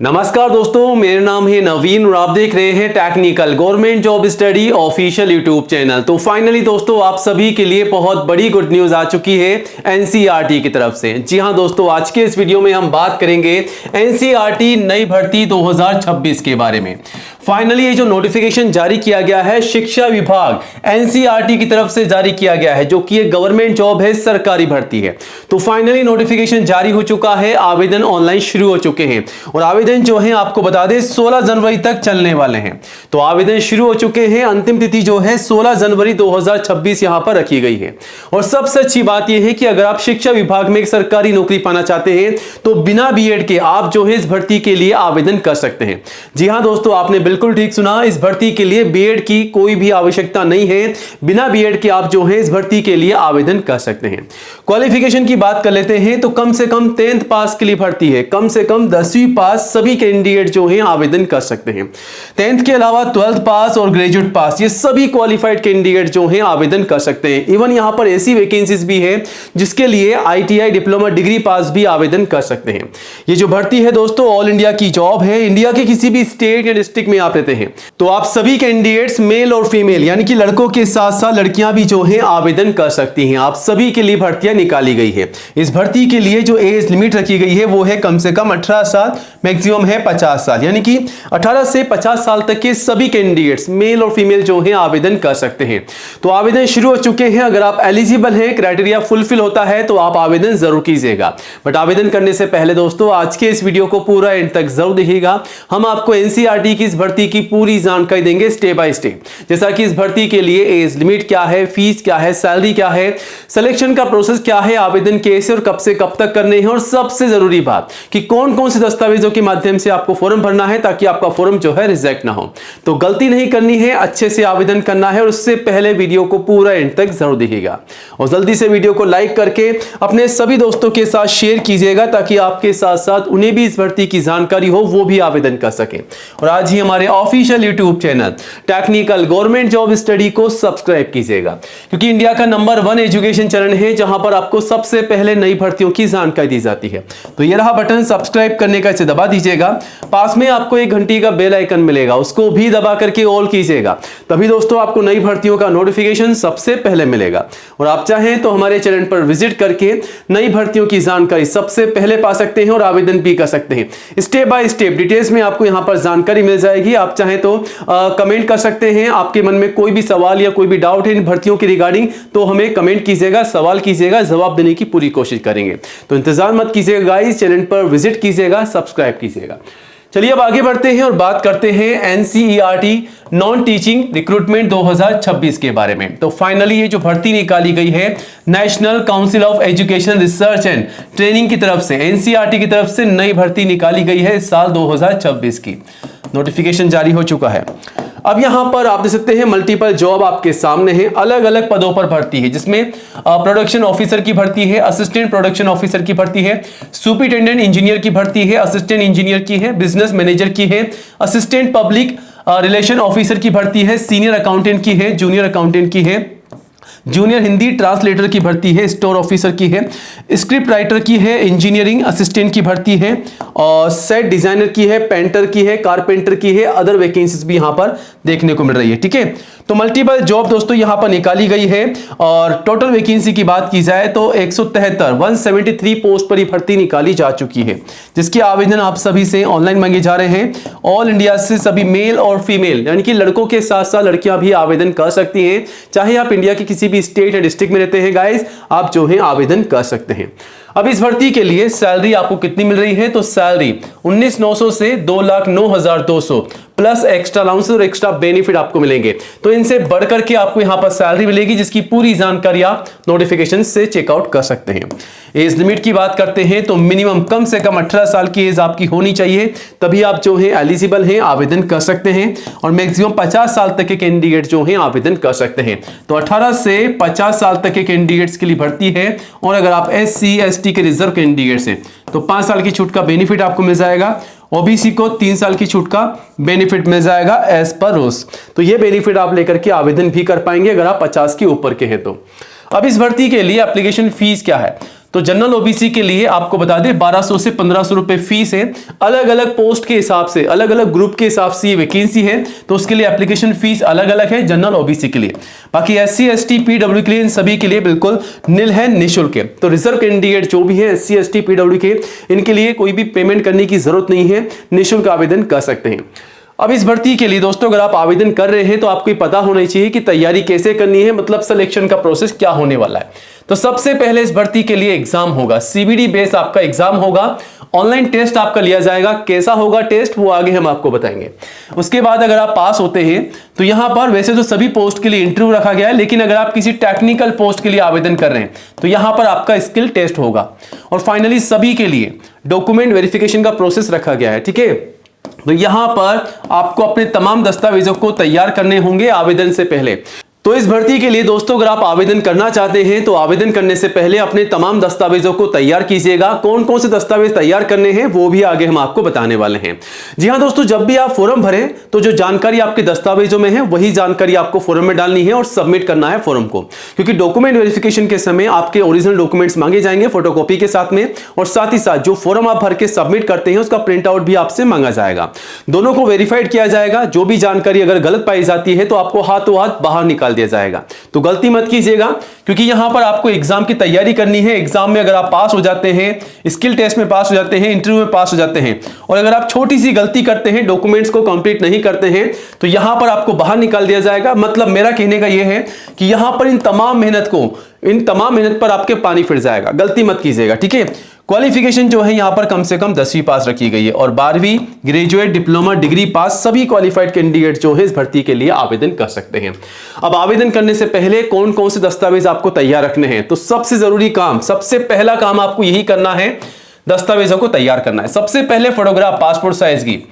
नमस्कार दोस्तों, मेरा नाम है नवीन और आप देख रहे हैं technical government job study official YouTube channel. तो फाइनली दोस्तों, आप सभी के लिए बहुत बड़ी गुड न्यूज आ चुकी है एनसीईआरटी की तरफ से। जी हां दोस्तों, आज के इस वीडियो में हम बात करेंगे एनसीईआरटी नई भर्ती 2026 के बारे में। फाइनली ये जो नोटिफिकेशन जारी किया गया है शिक्षा विभाग एनसीईआरटी की तरफ से जारी किया गया है, जो कि एक गवर्नमेंट जॉब है, सरकारी भर्ती है। तो फाइनली नोटिफिकेशन जारी हो चुका है, आवेदन ऑनलाइन शुरू हो चुके हैं और आवेदन जो है आपको बता दें 16 जनवरी तक चलने वाले हैं। तो आवेदन शुरू हो चुके हैं, अंतिम तिथि जो है 16 जनवरी 2026 यहां पर रखी गई है। और सबसे अच्छी बात यह है कि अगर आप शिक्षा विभाग में एक सरकारी नौकरी पाना चाहते हैं तो बिना बीएड के आप जो है इस भर्ती के लिए आवेदन कर सकते हैं। जी हां दोस्तों, आपने बिल्कुल ठीक सुना, इस भर्ती के लिए बीएड की कोई भी आवश्यकता नहीं है। बिना बीएड के आप जो है इस भर्ती के लिए आवेदन कर सकते हैं। क्वालिफिकेशन की बात कर लेते हैं तो कम से कम 10th पास के लिए भर्ती है, कम से कम 10वीं पास सभी कैंडिडेट जो हैं आवेदन कर सकते हैं। 10th के अलावा 12th पास और ग्रेजुएट पास ये सभी क्वालिफाइड कैंडिडेट जो हैं आवेदन कर सकते हैं। इवन यहां पर ऐसी वैकेंसीज भी है जिसके लिए आईटीआई डिप्लोमा डिग्री पास भी आवेदन कर सकते हैं। ये जो भर्ती है दोस्तों ऑल इंडिया की जॉब है, इंडिया के किसी भी स्टेट या डिस्ट्रिक्ट में आप रहते हैं तो आप सभी कैंडिडेट्स मेल और फीमेल यानी कि लड़कों के साथ साथ लड़कियां भी जो हैं आवेदन कर सकती हैं। आप सभी के लिए भर्तियां निकाली गई है। इस भर्ती के लिए जो एज लिमिट रखी गई है वो है कम से कम 18 साल, मैक्सिमम है 50 साल, यानी कि 18 से 50 साल तक के सभी कैंडिडेट्स मेल और फीमेल जो हैं आवेदन कर सकते हैं। तो आवेदन शुरू हो चुके हैं। अगर आप एलिजिबल हैं, क्राइटेरिया फुलफिल होता है तो आप आवेदन जरूर कीजिएगा। बट आवेदन करने से पहले दोस्तों आज के इस वीडियो को पूरा एंड तक जरूर देखिएगा। हम आपको एनसीईआरटी की इस भर्ती की पूरी जानकारी देंगे स्टेप बाय स्टेप, जैसा कि इस भर्ती के लिए एज लिमिट क्या है, फीस क्या है, सैलरी क्या है, सिलेक्शन का प्रोसेस क्या है, आवेदन कैसे और कब से कब तक करने हैं, और सबसे जरूरी बात कि कौन कौन से दस्तावेजों के माध्यम से आपको फॉर्म भरना है ताकि आपका फॉर्म जो है रिजेक्ट ना हो। तो गलती नहीं करनी है, अच्छे से आवेदन करना है और उससे पहले वीडियो को पूरा एंड तक जरूर देखिएगा और जल्दी से वीडियो को लाइक करके अपने सभी दोस्तों के साथ शेयर कीजिएगा ताकि आपके साथ साथ उन्हें भी इस भर्ती की जानकारी हो, वो भी आवेदन कर सके। और आज ही हमारे official YouTube channel technical government job study को सब्सक्राइब कीजिएगा, क्योंकि इंडिया का नंबर 1 एजुकेशन चैनल है जहां पर आपको सबसे पहले नई भर्तियों की जानकारी दी जाती है। तो ये रहा बटन सब्सक्राइब करने का, इसे दबा दीजिएगा। पास में आपको एक घंटी का बेल आइकन मिलेगा, उसको भी दबा करके ऑल कीजिएगा, तभी दोस्तों आपको नई भर्तियों का नोटिफिकेशन सबसे पहले मिलेगा। और आप चाहें तो हमारे चैनल पर विजिट करके नई भर्तियों की जानकारी सबसे पहले पा सकते हैं और आवेदन भी कर सकते हैं। स्टेप बाय स्टेप डिटेल्स में आपको यहां पर जानकारी मिल जाएगी। आप चाहें तो कमेंट कर सकते हैं। आपके मन में कोई भी सवाल या कोई भी डाउट है इन भर्तियों की रिगार्डिंग तो हमें कमेंट कीजिएगा, सवाल कीजिएगा, जवाब देने की पूरी कोशिश करेंगे। तो इंतजार मत कीजिएगा गाइस, चैनल पर विजिट कीजिएगा, सब्सक्राइब कीजिएगा। चलिए अब आगे बढ़ते हैं और बात करते हैं एनसीईआरटी नॉन टीचिंग रिक्रूटमेंट 2026 के बारे में। तो फाइनली ये जो भर्ती निकाली गई है national council of education research and training की तरफ से, एनसीईआरटी की तरफ से नई भर्ती निकाली गई है इस साल 2026 की। नोटिफिकेशन जारी हो चुका है। अब यहां पर आप देख सकते हैं मल्टीपल जॉब आपके सामने है, अलग अलग पदों पर भर्ती है, जिसमें प्रोडक्शन ऑफिसर की भर्ती है, असिस्टेंट प्रोडक्शन ऑफिसर की भर्ती है, सुपरिटेंडेंट इंजीनियर की भर्ती है, असिस्टेंट इंजीनियर की है, बिजनेस मैनेजर की है, असिस्टेंट पब्लिक रिलेशन ऑफिसर की भर्ती है, सीनियर अकाउंटेंट की है, जूनियर अकाउंटेंट की है, जूनियर हिंदी ट्रांसलेटर की भर्ती है, स्टोर ऑफिसर की है, स्क्रिप्ट राइटर की है, इंजीनियरिंग असिस्टेंट की भर्ती है, और सेट डिजाइनर की है, पेंटर की है, कारपेंटर की है, अदर वैकेंसीज भी यहां पर देखने को मिल रही है। ठीक है, तो मल्टीपल जॉब दोस्तों यहां पर निकाली गई है। और टोटल वैकेंसी की बात की जाए तो 173 पोस्ट पर भर्ती निकाली जा चुकी है, जिसके आवेदन आप सभी से ऑनलाइन मांगे जा रहे हैं। ऑल इंडिया से सभी मेल और फीमेल यानी कि लड़कों के साथ साथ लड़कियां भी आवेदन कर सकती हैं। चाहे आप इंडिया के किसी भी स्टेट या डिस्ट्रिक्ट में रहते हैं गाइस, आप जो है आवेदन कर सकते हैं। अब इस भर्ती के लिए सैलरी आपको कितनी मिल रही है, तो सैलरी 19,900 से 2,09,200 प्लस एक्स्ट्रा अलाउंस और एक्स्ट्रा बेनिफिट आपको मिलेंगे। तो इनसे बढ़कर के आपको यहां पर सैलरी मिलेगी, जिसकी पूरी जानकारी आप नोटिफिकेशन से चेकआउट कर सकते हैं। एज लिमिट की बात करते हैं तो मिनिमम कम से कम 18 साल की एज आपकी होनी चाहिए, तभी आप जो है एलिजिबल हैं, आवेदन कर सकते हैं। और मैक्सिमम 50 साल तक के कैंडिडेट जो हैं आवेदन कर सकते हैं। तो 18 से 50 साल तक के कैंडिडेट्स के लिए भर्ती है। और अगर आप SC ST के रिजर्व कैंडिडेट्स हैं तो 5 साल की छूट का बेनिफिट आपको मिल जाएगा। ओबीसी को 3 साल की छूट का बेनिफिट मिल जाएगा एज पर रूल्स। तो ये बेनिफिट आप लेकर के आवेदन भी कर पाएंगे अगर आप 50 के ऊपर के हैं तो। अब इस भर्ती के लिए एप्लीकेशन फीस क्या है, तो जनरल ओबीसी के लिए आपको बता दें 1200 से 1500 रुपए फीस है। अलग अलग पोस्ट के हिसाब से, अलग अलग ग्रुप के हिसाब से ये वैकेंसी है, तो उसके लिए एप्लीकेशन फीस अलग अलग है जनरल ओबीसी के लिए। बाकी एससी एसटी पीडब्ल्यू के लिए इन सभी के लिए बिल्कुल निल है, निःशुल्क है। तो रिजर्व कैंडिडेट जो भी है एससी एसटी पीडब्ल्यू के, इनके लिए कोई भी पेमेंट करने की जरूरत नहीं है, निःशुल्क आवेदन कर सकते हैं। अब इस भर्ती के लिए दोस्तों अगर आप आवेदन कर रहे हैं तो आपको पता होना चाहिए कि तैयारी कैसे करनी है, मतलब सिलेक्शन का प्रोसेस क्या होने वाला है। तो सबसे पहले इस भर्ती के लिए एग्जाम होगा, सीबीडी बेस आपका एग्जाम होगा, ऑनलाइन टेस्ट आपका लिया जाएगा। कैसा होगा टेस्ट वो आगे हम आपको बताएंगे। उसके बाद अगर आप पास होते हैं तो यहां पर वैसे तो सभी पोस्ट के लिए इंटरव्यू रखा गया है, लेकिन अगर आप किसी टेक्निकल पोस्ट के लिए आवेदन कर रहे हैं तो यहां पर आपका स्किल टेस्ट होगा। और फाइनली सभी के लिए डॉक्यूमेंट वेरिफिकेशन का प्रोसेस रखा गया है, ठीक है। तो यहां पर आपको अपने तमाम दस्तावेजों को तैयार करने होंगे आवेदन से पहले। तो इस भर्ती के लिए दोस्तों अगर आप आवेदन करना चाहते हैं तो आवेदन करने से पहले अपने तमाम दस्तावेजों को तैयार कीजिएगा। कौन कौन से दस्तावेज तैयार करने हैं वो भी आगे हम आपको बताने वाले हैं। जी हां दोस्तों, जब भी आप फॉर्म भरें तो जो जानकारी आपके दस्तावेजों में है वही जानकारी आपको फॉर्म में डालनी है और सबमिट करना है फॉर्म को, क्योंकि डॉक्यूमेंट वेरिफिकेशन के समय आपके ओरिजिनल डॉक्यूमेंट्स मांगे जाएंगे फोटोकॉपी के साथ में, और साथ ही साथ जो फॉर्म आप भर के सबमिट करते हैं उसका प्रिंट आउट भी आपसे मांगा जाएगा। दोनों को वेरीफाइड किया जाएगा। जो भी जानकारी अगर गलत पाई जाती है तो आपको हाथों हाथ बाहर निकाल दिया जाएगा। तो गलती मत कीजिएगा, क्योंकि यहां पर आपको एग्जाम की तैयारी करनी है। एग्जाम में अगर आप पास हो जाते हैं, स्किल टेस्ट में पास हो जाते हैं, इंटरव्यू में पास हो जाते हैं, और अगर आप छोटी सी गलती करते हैं, डॉक्यूमेंट्स को कंप्लीट नहीं करते हैं, तो यहां पर आपको बाहर निकाल दिया जाएगा। मतलब मेरा कहने का यह है कि यहां पर इन तमाम मेहनत पर आपके पानी फिर जाएगा। गलती मत कीजिएगा, ठीक है। क्वालिफिकेशन जो है यहां पर कम से कम 10वीं पास रखी गई है, और 12वीं ग्रेजुएट डिप्लोमा डिग्री पास सभी क्वालिफाइड कैंडिडेट जो है इस भर्ती के लिए आवेदन कर सकते हैं। अब आवेदन करने से पहले कौन कौन से दस्तावेज आपको तैयार रखने हैं, तो सबसे जरूरी काम, सबसे पहला काम आपको यही करना है, दस्तावेजों को तैयार करना है। सबसे पहले फोटोग्राफ पासपोर्ट साइज की,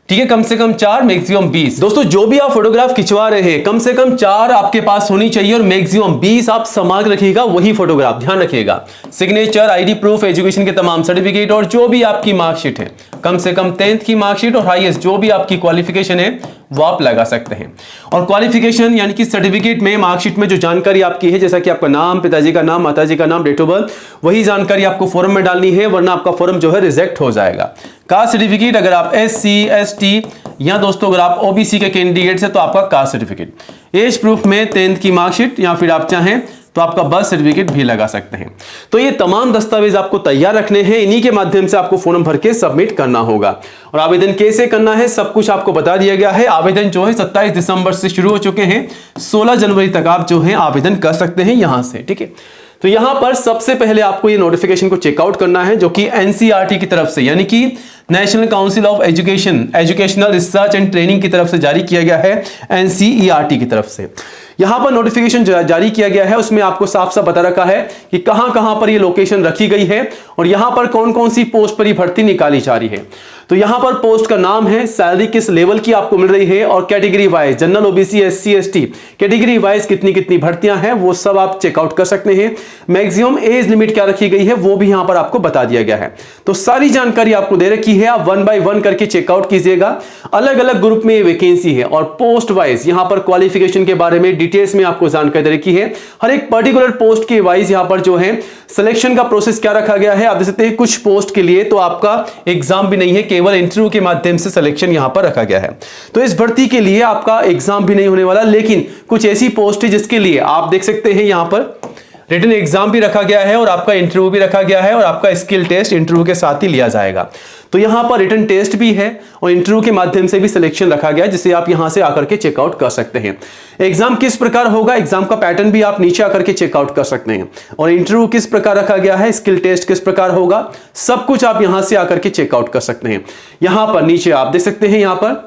ठीक है, कम से कम 4 मैक्सिमम 20। दोस्तों जो भी आप फोटोग्राफ खिंचवा रहे हैं कम से कम 4 आपके पास होनी चाहिए, और मैक्सिमम 20 आप संभाल रखिएगा, वही फोटोग्राफ ध्यान रखिएगा। सिग्नेचर, आईडी प्रूफ, एजुकेशन के तमाम सर्टिफिकेट, और जो भी आपकी मार्कशीट है, कम से कम 10th की मार्कशीट और हाईएस्ट जो भी आपकी क्वालिफिकेशन है वो आप लगा सकते हैं। और क्वालिफिकेशन यानी कि सर्टिफिकेट में, मार्कशीट में जो जानकारी आपकी है, जैसा कि आपका नाम, पिताजी का नाम, माताजी का नाम, डेट ऑफ बर्थ, वही जानकारी आपको फॉर्म में डालनी है, वरना आपका फॉर्म जो है रिजेक्ट हो जाएगा। कास्ट सर्टिफिकेट, अगर आप एससी एसटी या दोस्तों अगर आप ओबीसी के कैंडिडेट है तो आपका कास्ट सर्टिफिकेट, एज प्रूफ में 10th की मार्कशीट, या फिर आप चाहें तो आपका बर्थ सर्टिफिकेट भी लगा सकते हैं। तो ये तमाम दस्तावेज आपको तैयार रखने हैं, इन्हीं के माध्यम से आपको फॉर्म भर के सबमिट करना होगा। और आवेदन कैसे करना है सब कुछ आपको बता दिया गया है। आवेदन जो है 27 दिसंबर से शुरू हो चुके हैं, 16 जनवरी तक आप जो है आवेदन कर सकते हैं यहां से, ठीक है। तो यहां पर सबसे पहले आपको ये नोटिफिकेशन को चेकआउट करना है, जो कि एनसीईआरटी की तरफ से, यानी कि national council of educational research and training की तरफ से जारी किया गया है, एनसीईआरटी की तरफ से। यहां पर नोटिफिकेशन जारी किया गया है, उसमें आपको साफ साफ बता रखा है कि कहां कहां पर ये लोकेशन रखी गई है, और यहां पर कौन कौन सी पोस्ट पर ये भर्ती निकाली जा रही है। तो यहां पर पोस्ट का नाम है, सैलरी किस लेवल की आपको मिल रही है, और category wise, general OBC SC ST category wise कितनी कितनी भर्तियां हैं वो सब आप चेकआउट कर सकते हैं। मैक्सिमम एज लिमिट क्या रखी गई है वो भी यहां पर आपको बता दिया गया है। तो सारी जानकारी आपको दे रखी है, आप 1 by 1 करके चेकआउट कीजिएगा। अलग अलग ग्रुप में वैकेंसी है, और पोस्ट वाइज यहां पर क्वालिफिकेशन के बारे में डिटेल्स में आपको जानकारी दे रखी है। हर एक पर्टिकुलर पोस्ट के वाइज यहां पर जो है सिलेक्शन का प्रोसेस क्या रखा गया है। आप देख सकते हैं कुछ पोस्ट के लिए तो आपका एग्जाम भी नहीं है, केवल इंटरव्यू के माध्यम से सिलेक्शन यहां पर रखा गया है। तो इस भर्ती के लिए आपका एग्जाम भी नहीं होने वाला, लेकिन कुछ ऐसी पोस्ट है जिसके लिए आप देख सकते हैं यहां पर रिटन एग्जाम भी रखा गया है, और आपका इंटरव्यू भी रखा गया है, और आपका स्किल टेस्ट इंटरव्यू के साथ ही लिया जाएगा। तो यहां पर रिटन टेस्ट भी है, और इंटरव्यू के माध्यम से भी सिलेक्शन रखा गया है, जिसे आप यहां से आकर के चेकआउट कर सकते हैं। एग्जाम किस प्रकार होगा, एग्जाम का पैटर्न भी आप नीचे आकर के चेकआउट कर सकते हैं, और इंटरव्यू किस प्रकार रखा गया है, स्किल टेस्ट किस प्रकार होगा, सब कुछ आप यहां से आकर के चेकआउट कर सकते हैं। यहां पर नीचे आप देख सकते हैं, यहां पर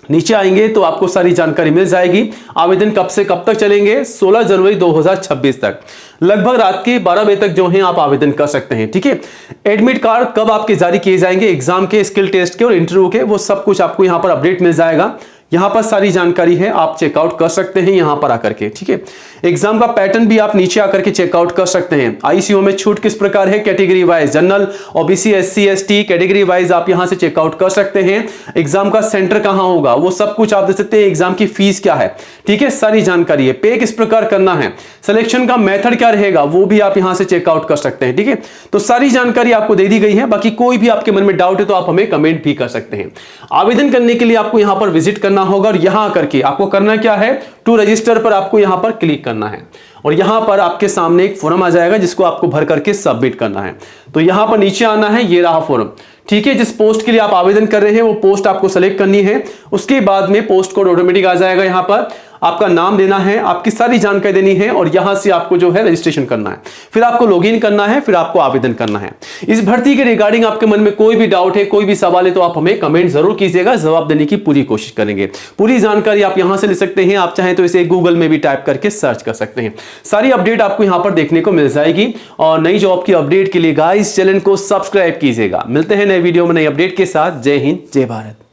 नीचे आएंगे तो आपको सारी जानकारी मिल जाएगी। आवेदन कब से कब तक चलेंगे, 16 जनवरी 2026 तक, लगभग रात के 12 बजे तक जो है आप आवेदन कर सकते हैं, ठीक है। एडमिट कार्ड कब आपके जारी किए जाएंगे, एग्जाम के, स्किल टेस्ट के और इंटरव्यू के, वो सब कुछ आपको यहां पर अपडेट मिल जाएगा। यहां पर सारी जानकारी है, आप चेकआउट कर सकते हैं यहां पर आकर के, ठीक है। एग्जाम का पैटर्न भी आप नीचे आकर के चेकआउट कर सकते हैं। आईसीयू में छूट किस प्रकार है, category wise general, OBC, SC, ST category wise आप यहां से चेकआउट कर सकते हैं। एग्जाम का सेंटर कहां होगा वो सब कुछ आप देख सकते हैं। एग्जाम की फीस क्या है, ठीक है, सारी जानकारी है। पे किस प्रकार करना है, सिलेक्शन का मेथड क्या रहेगा वो भी आप यहां से चेकआउट कर सकते हैं, ठीक है। तो सारी जानकारी आपको दे दी गई है। बाकी कोई भी आपके मन में डाउट है तो आप हमें कमेंट भी कर सकते हैं। आवेदन करने के लिए आपको यहां पर विजिट करना होगा और यहां करके आपको करना क्या है, टू रजिस्टर पर आपको यहां पर क्लिक करना है और यहां पर आपके सामने एक फॉर्म आ जाएगा जिसको आपको भर करके सबमिट करना है। तो यहां पर नीचे आना है, ये रहा फॉर्म, ठीक है। जिस पोस्ट के लिए आप आवेदन कर रहे हैं वो पोस्ट आपको सेलेक्ट करनी है। उसके बाद में पोस्ट कोड ऑटोमेटिक आ जाएगा, यहां पर आपका नाम देना है, आपकी सारी जानकारी देनी है और यहां से आपको जो है रजिस्ट्रेशन करना है। फिर आपको लॉगिन करना है, फिर आपको आवेदन करना है। इस भर्ती के रिगार्डिंग आपके मन में कोई भी डाउट है, कोई भी सवाल है तो आप हमें कमेंट जरूर कीजिएगा, जवाब देने की पूरी कोशिश करेंगे। पूरी जानकारी आप यहां से ले सकते हैं, आप चाहें तो इसे गूगल में भी टाइप करके सर्च कर सकते हैं। सारी अपडेट आपको यहां पर देखने को मिल जाएगी। और नई जॉब की अपडेट के लिए गाइस चैनल को सब्सक्राइब कीजिएगा। मिलते हैं नए वीडियो में नई अपडेट के साथ। जय हिंद, जय भारत।